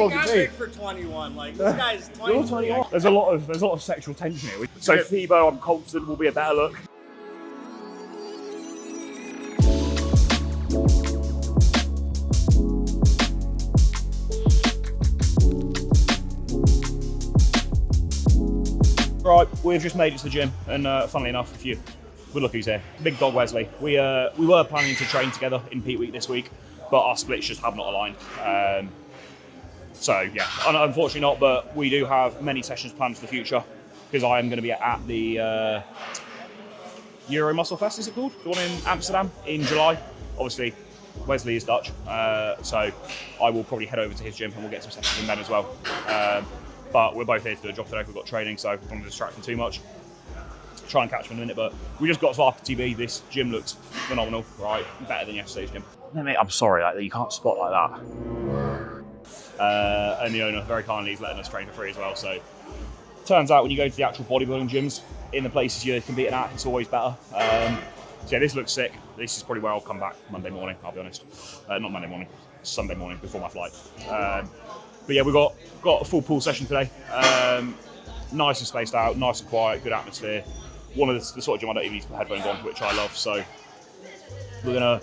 vlog I'm big for 21. Like this guy's 21. There's a lot of sexual tension here. So FIBO, I'm confident will be a better look. Right, we've just made it to the gym, and funnily enough, look who's here. Big dog Wesley. We were planning to train together in Peak Week this week, but our splits just have not aligned. So yeah, unfortunately not, but we do have many sessions planned for the future, because I am going to be at the Euro Muscle Fest, is it called? The one in Amsterdam in July. Obviously, Wesley is Dutch, so I will probably head over to his gym and we'll get some sessions in then as well. But we're both here to do a job today. We've got training, so I don't want to distract him too much. Try and catch him in a minute, but we just got to RTB. This gym looks phenomenal, right? Better than yesterday's gym. No, mate, I'm sorry, like, you can't spot like that. And the owner very kindly is letting us train for free as well. So turns out when you go to the actual bodybuilding gyms in the places you're competing at, it's always better. So yeah, this looks sick. This is probably where I'll come back Monday morning, I'll be honest. Not Monday morning, Sunday morning before my flight. But yeah, we've got a full pool session today. Nice and spaced out, nice and quiet, good atmosphere. One of the sort of gym I don't even need to put headphones on, which I love. So we're gonna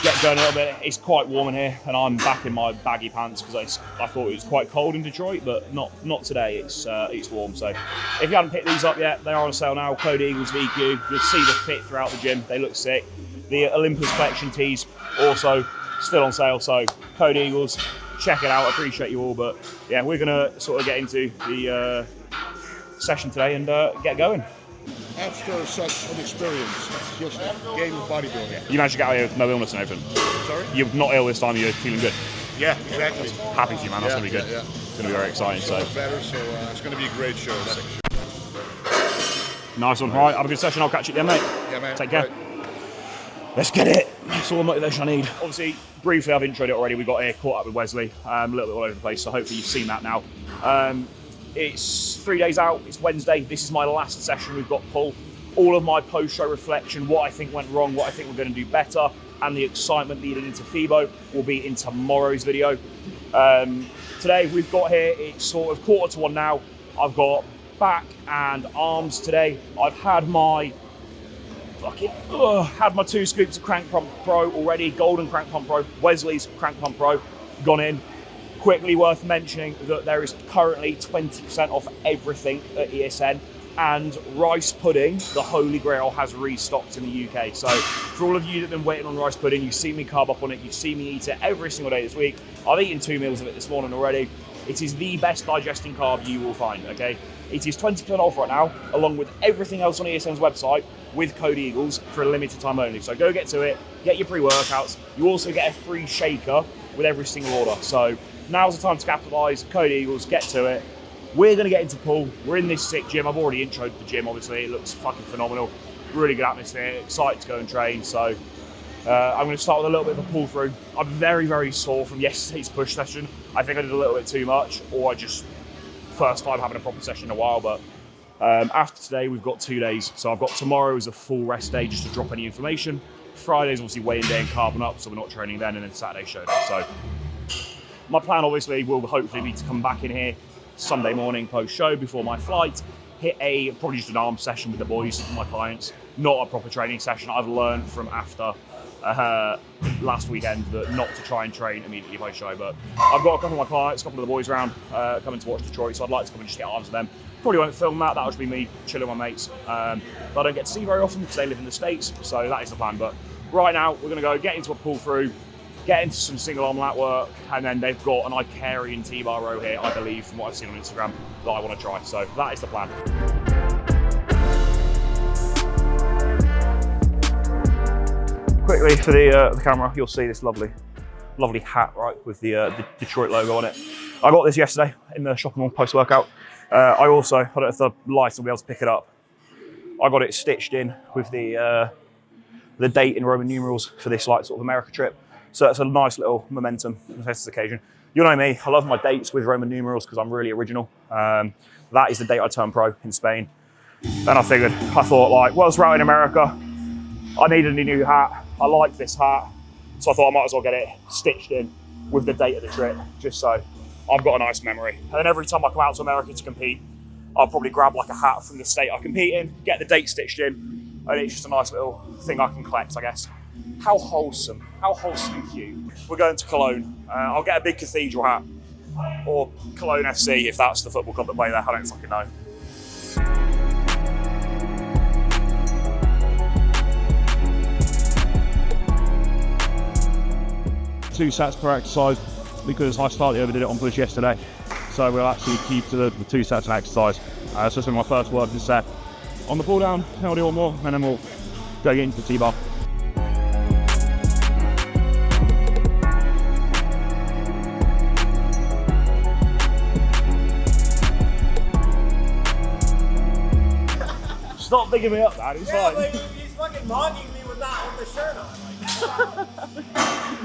get going a little bit. It's quite warm in here, and I'm back in my baggy pants because I thought it was quite cold in Detroit, but not today. It's warm. So if you haven't picked these up yet, they are on sale now. Code Eagles VQ. You'll see the fit throughout the gym. They look sick. The Olympus Collection tees also still on sale. So Code Eagles. Check it out, I appreciate you all, but yeah, we're gonna sort of get into the session today and get going. After such an experience, just a game of bodybuilding. You managed to get out here with no illness and everything? Sorry? You're not ill this time, you're feeling good? Yeah, exactly. Happy for you, man, that's gonna be good. Yeah. It's gonna be very exciting. So better, so it's gonna be a great show. Nice one, right, have a good session, I'll catch you then, mate. Yeah, man. Take care. Right. Let's get it. That's all the motivation I need. Obviously, briefly I've introed it already. We got here, caught up with Wesley, a little bit all over the place, so hopefully you've seen that now. It's 3 days out, it's Wednesday. This is my last session. We've got pull. All of my post-show reflection, what I think went wrong, what I think we're going to do better, and the excitement leading into FIBO will be in tomorrow's video. Today we've got here, it's sort of 1:45 now. I've got back and arms today. I've had my had my 2 scoops of Crank Pump Pro already, Golden Crank Pump Pro, Wesley's Crank Pump Pro, gone in. Quickly worth mentioning that there is currently 20% off everything at ESN, and rice pudding, the holy grail, has restocked in the UK. So for all of you that have been waiting on rice pudding, you've seen me carb up on it, you've seen me eat it every single day this week. I've eaten 2 meals of it this morning already. It is the best digesting carb you will find, okay? It is 20% off right now, along with everything else on ESN's website, with Code Eagles for a limited time only. So go get to it, get your pre-workouts. You also get a free shaker with every single order. So now's the time to capitalize. Code Eagles, get to it. We're gonna get into pool. We're in this sick gym. I've already introed the gym, obviously. It looks fucking phenomenal. Really good atmosphere, excited to go and train. So I'm gonna start with a little bit of a pull through. I'm very, very sore from yesterday's push session. I think I did a little bit too much, or I just, first time having a proper session in a while, but after today, we've got 2 days. So I've got tomorrow as a full rest day just to drop any information. Friday's obviously weighing day and carbon up, so we're not training then, and then Saturday showdown. So my plan obviously will hopefully be to come back in here Sunday morning post-show before my flight, hit probably just an arm session with the boys, my clients, not a proper training session. I've learned from after last weekend that not to try and train immediately post-show, but I've got a couple of my clients, a couple of the boys around coming to watch Detroit, so I'd like to come and just get arms with them. Probably won't film that, that'll just be me chilling with my mates. But I don't get to see very often because they live in the States, so that is the plan. But right now, we're gonna go get into a pull through, get into some single arm lat work, and then they've got an Icarian T-bar row here, I believe, from what I've seen on Instagram, that I want to try. So that is the plan. Quickly for the camera, you'll see this lovely hat, right, with the Detroit logo on it. I got this yesterday in the shopping mall post-workout. I don't know if the lights will be able to pick it up. I got it stitched in with the date in Roman numerals for this sort of America trip. So it's a nice little momentum on this occasion. You know me, I love my dates with Roman numerals because I'm really original. That is the date I turned pro in Spain. And I thought like, well, it's out in America. I needed a new hat. I like this hat. So I thought I might as well get it stitched in with the date of the trip, just so I've got a nice memory. And then every time I come out to America to compete, I'll probably grab like a hat from the state I compete in, get the date stitched in, and it's just a nice little thing I can collect, I guess. How wholesome and cute. We're going to Cologne. I'll get a big cathedral hat, or Cologne FC if that's the football club that play there, I don't fucking know. Two sets per exercise because I slightly overdid it on push yesterday, so we'll actually keep to the 2 sets of exercise. So this is my first working set. On the pull down, then I'll do one more, and then we'll go into the T-bar. Stop bigging me up, man. It's Yeah, fine. like he's fucking mocking me with the shirt on.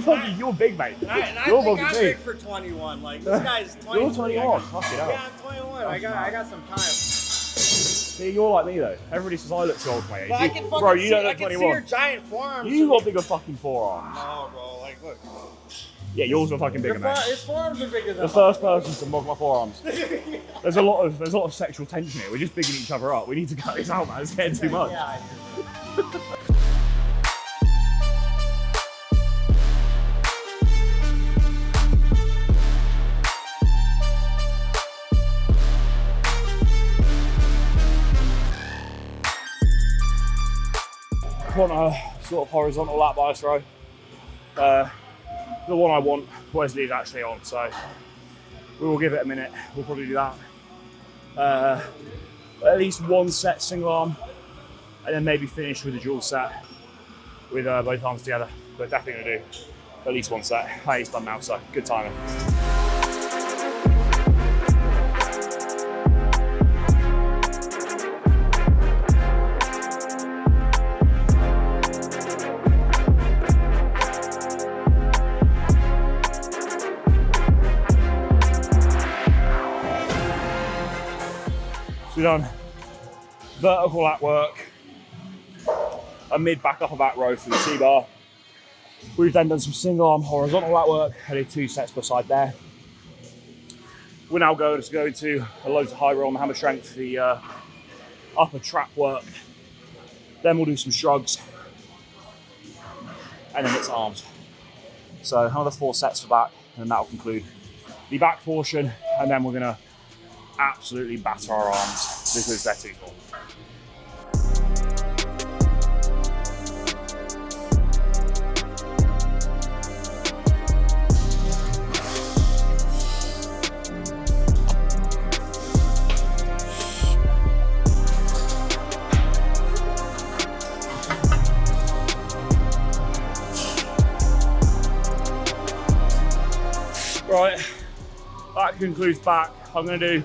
Fucking, you're big, mate. And I You're think big I'm too. big for 21. Like this guy's 21. You're 21. Fucking hell. Yeah, I'm 21. I got some time. See, you're like me though. Everybody says I look too old, mate. But I can fucking Bro, you see, don't I look can see 21. your giant forearms. You got bigger fucking forearms. No, bro. Like, look. Yeah, yours are fucking bigger, mate. His forearms are bigger than The mine. first person to mock my forearms. There's a lot of sexual tension here. We're just bigging each other up. We need to cut this out, man. It's getting too much. Yeah, I hear. Want a sort of horizontal lap bias row. The one I want, Wesley is actually on, so we will give it a minute. We'll probably do that. At least one set single arm, and then maybe finish with a dual set with both arms together. But definitely gonna do at least one set. Hey, it's done now, so good timing. So we've done vertical lat work, a mid back upper back row for the T-bar. We've then done some single arm horizontal lat work. I did 2 sets per side there. We're now going to go into a low to high row on the hammer strength for the upper trap work. Then we'll do some shrugs, and then it's arms. So another 4 sets for back, and that'll conclude the back portion, and then we're gonna absolutely batter our arms because they're too small. Right, that concludes back. I'm going to do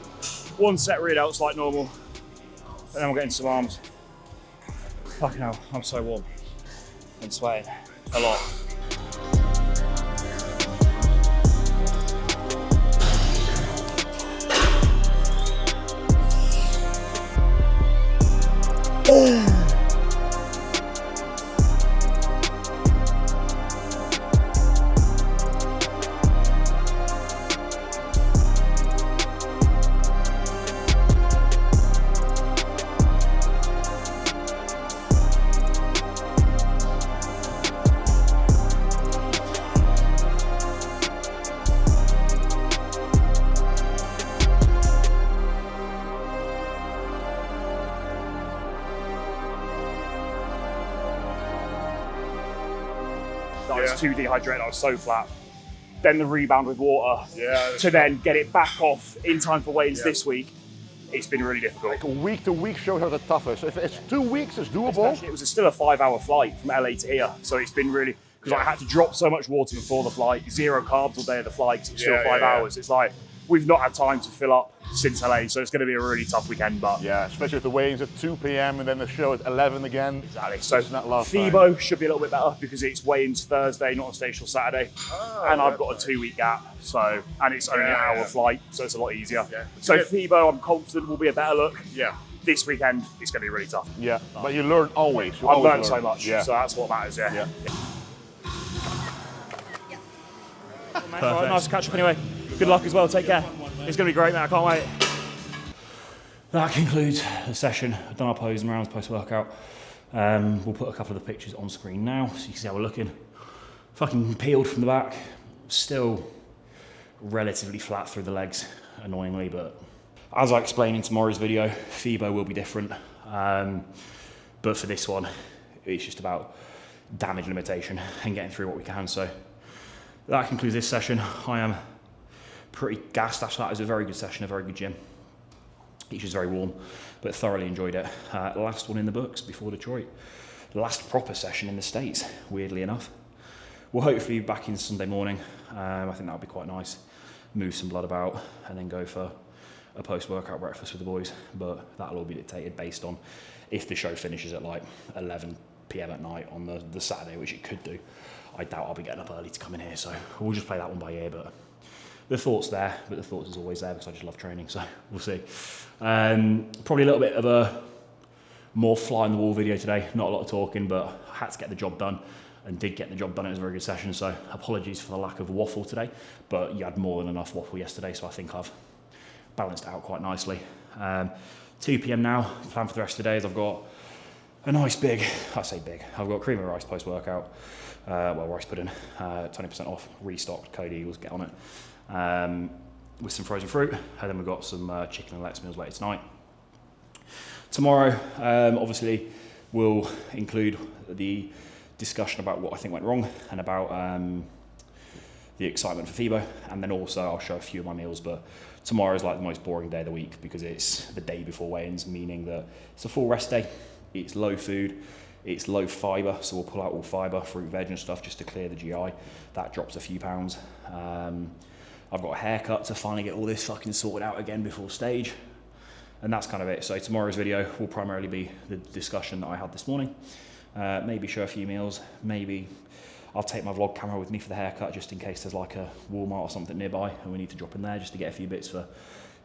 1 set read outs like normal, and then we'll get into some arms. Fucking hell, I'm so warm and sweating a lot. I was too dehydrated, I was so flat. Then the rebound with water to then get it back off in time for weigh-ins this week. It's been really difficult. Like week to week shows are the toughest. If it's 2 weeks, it's doable. Especially, it was still a 5-hour flight from LA to here, so it's been really, because I had to drop so much water before the flight, 0 carbs all day of the flight, 'cause it's still 5 hours. It's like, we've not had time to fill up since LA, so it's going to be a really tough weekend. But Yeah, especially with the weigh-ins at 2 p.m. and then the show at 11 again. exactly. So It's not last time. FIBO should be a little bit better because it's weigh-ins Thursday, not a station Saturday, and I've got a 2-week gap. So, and it's only an hour flight, so it's a lot easier. Yeah. So FIBO, I'm confident will be a better look. Yeah. This weekend, it's going to be really tough. Yeah, but you learn always. You I've always learned so learn. much, Yeah. so that's what matters. Yeah. Yeah. All right, nice to catch up anyway. Good luck as well. Take care. It's going to be great, man. I can't wait. That concludes the session. I've done our pose and rounds post-workout. We'll put a couple of the pictures on screen now so you can see how we're looking. Fucking peeled from the back. Still relatively flat through the legs, annoyingly, but as I explained in tomorrow's video, FIBO will be different. But for this one, it's just about damage limitation and getting through what we can. So that concludes this session. I am pretty gassed after that. It was a very good session, a very good gym. It's just very warm, but thoroughly enjoyed it. Last one in the books before Detroit. Last proper session in the States, weirdly enough. We'll hopefully be back in Sunday morning. I think that'll be quite nice. Move some blood about and then go for a post-workout breakfast with the boys. But that'll all be dictated based on if the show finishes at like 11 PM at night on the Saturday, which it could do. I doubt I'll be getting up early to come in here, so we'll just play that one by ear. But the thought's there, but the thought is always there because I just love training, so we'll see. Probably a little bit of a more fly-on-the-wall video today. Not a lot of talking, but I had to get the job done and did get the job done. It was a very good session, so apologies for the lack of waffle today, but you had more than enough waffle yesterday, so I think I've balanced it out quite nicely. 2 PM now. Plan for the rest of the day is I've got a nice big, I say big, I've got cream of rice post-workout, rice pudding, 20% off, restocked, Code Eagles, get on it. With some frozen fruit, and then we've got some chicken and lettuce meals later tonight. Tomorrow, obviously, we'll include the discussion about what I think went wrong and about the excitement for FIBO, and then also I'll show a few of my meals, but tomorrow is like the most boring day of the week because it's the day before weigh-ins, meaning that it's a full rest day, it's low food, it's low fibre, so we'll pull out all fibre, fruit, veg and stuff just to clear the GI. That drops a few pounds. I've got a haircut to finally get all this fucking sorted out again before stage. And that's kind of it. So tomorrow's video will primarily be the discussion that I had this morning. Maybe show a few meals. Maybe I'll take my vlog camera with me for the haircut just in case there's like a Walmart or something nearby and we need to drop in there just to get a few bits for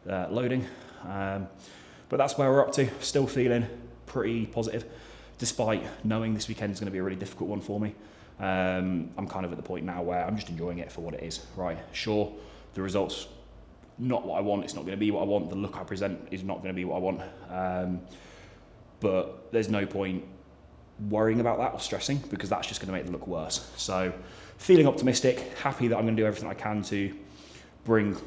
loading. But that's where we're up to. Still feeling pretty positive, despite knowing this weekend is going to be a really difficult one for me. I'm kind of at the point now where I'm just enjoying it for what it is, right? Sure, the results, not what I want, it's not going to be what I want, the look I present is not going to be what I want, but there's no point worrying about that or stressing because that's just going to make the look worse. So feeling optimistic, happy that I'm going to do everything I can to bring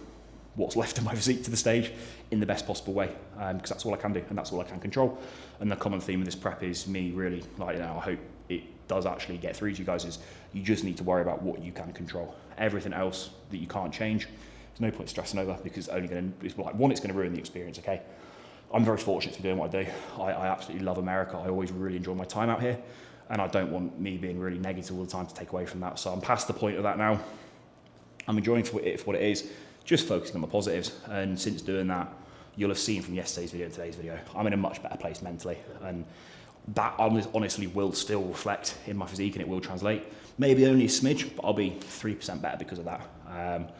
what's left of my physique to the stage in the best possible way, because that's all I can do and that's all I can control. And the common theme of this prep is me really, like, I hope it does actually get through to you guys, is you just need to worry about what you can control. Everything else that you can't change, there's no point stressing over because it's only going to, it's going to ruin the experience, okay? I'm very fortunate to be doing what I do. I absolutely love America. I always really enjoy my time out here, and I don't want me being really negative all the time to take away from that. So I'm past the point of that now. I'm enjoying it for what it is, just focusing on the positives. And since doing that, you'll have seen from yesterday's video and today's video, I'm in a much better place mentally. And that honestly will still reflect in my physique and it will translate. Maybe only a smidge, but I'll be 3% better because of that.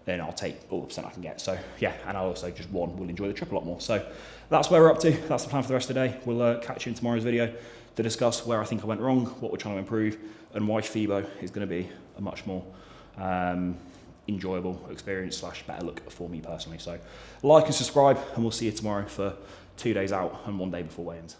Then I'll take all the percent I can get. So yeah, and I'll also just will enjoy the trip a lot more. So that's where we're up to. That's the plan for the rest of the day. We'll catch you in tomorrow's video to discuss where I think I went wrong, what we're trying to improve, and why FIBO is going to be a much more enjoyable experience / better look for me personally. So like and subscribe, and we'll see you tomorrow for 2 days out and 1 day before weigh-ins.